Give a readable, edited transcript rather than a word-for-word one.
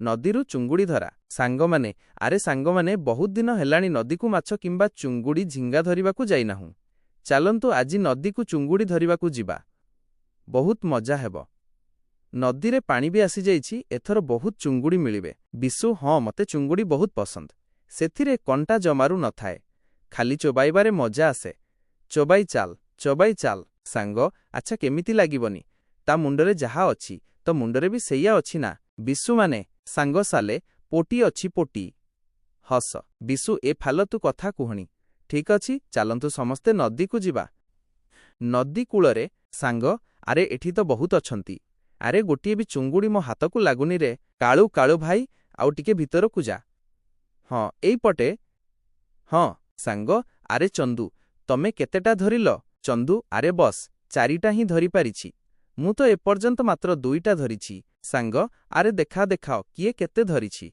ନଦୀରୁ ଚୁଙ୍ଗୁଡ଼ି ଧରା। ସାଙ୍ଗମାନେ, ଆରେ ସାଙ୍ଗମାନେ, ବହୁତ ଦିନ ହେଲାଣି ନଦୀକୁ ମାଛ କିମ୍ବା ଚୁଙ୍ଗୁଡ଼ି ଝିଙ୍ଗା ଧରିବାକୁ ଯାଇନାହୁଁ। ଚାଲନ୍ତୁ ଆଜି ନଦୀକୁ ଚୁଙ୍ଗୁଡ଼ି ଧରିବାକୁ ଯିବା। ବହୁତ ମଜା ହେବ। ନଦୀରେ ପାଣି ବି ଆସିଯାଇଛି, ଏଥର ବହୁତ ଚୁଙ୍ଗୁଡ଼ି ମିଳିବେ। ବିଶୁ, ହଁ, ମୋତେ ଚୁଙ୍ଗୁଡ଼ି ବହୁତ ପସନ୍ଦ। ସେଥିରେ କଣ୍ଟା ଜମାରୁ ନଥାଏ, ଖାଲି ଚୋବାଇବାରେ ମଜା ଆସେ। ଚୋବାଇ ଚାଲ, ଚୋବାଇ ଚାଲ। ସାଙ୍ଗ, ଆଚ୍ଛା କେମିତି ଲାଗିବନି? ତା ମୁଣ୍ଡରେ ଯାହା ଅଛି ତ ମୁଣ୍ଡରେ ବି ସେଇଆ ଅଛି ନା? ବିଶୁ, ମାନେ ସାଙ୍ଗ ସାଲେ, ପୋଟି ଅଛି ପୋଟି। ହସ। ବିଶୁ, ଏ ଫାଲତୁ କଥା କୁହଣି। ଠିକ୍ ଅଛି, ଚାଲନ୍ତୁ ସମସ୍ତେ ନଦୀକୁ ଯିବା। ନଦୀ କୂଳରେ। ସାଙ୍ଗ, ଆରେ ଏଠି ତ ବହୁତ ଅଛନ୍ତି। ଆରେ ଗୋଟିଏ ବି ଚୁଙ୍ଗୁଡ଼ି ମୋ ହାତକୁ ଲାଗୁନି ରେ। କାଳୁ, କାଳୁ ଭାଇ, ଆଉ ଟିକେ ଭିତରକୁ ଯା। ହଁ, ଏଇପଟେ। ହଁ, ସାଙ୍ଗ, ଆରେ ଚନ୍ଦୁ, ତମେ କେତେଟା ଧରିଲ? ଚନ୍ଦୁ, ଆରେ ବସ୍, 4ଟା ହିଁ ଧରିପାରିଛି। ମୁଁ ତ ଏପର୍ଯ୍ୟନ୍ତ ମାତ୍ର 2ଟା ଧରିଛି। ସାଙ୍ଗ, ଆରେ ଦେଖାଅ ଦେଖାଅ, କିଏ କେତେ ଧରିଛି।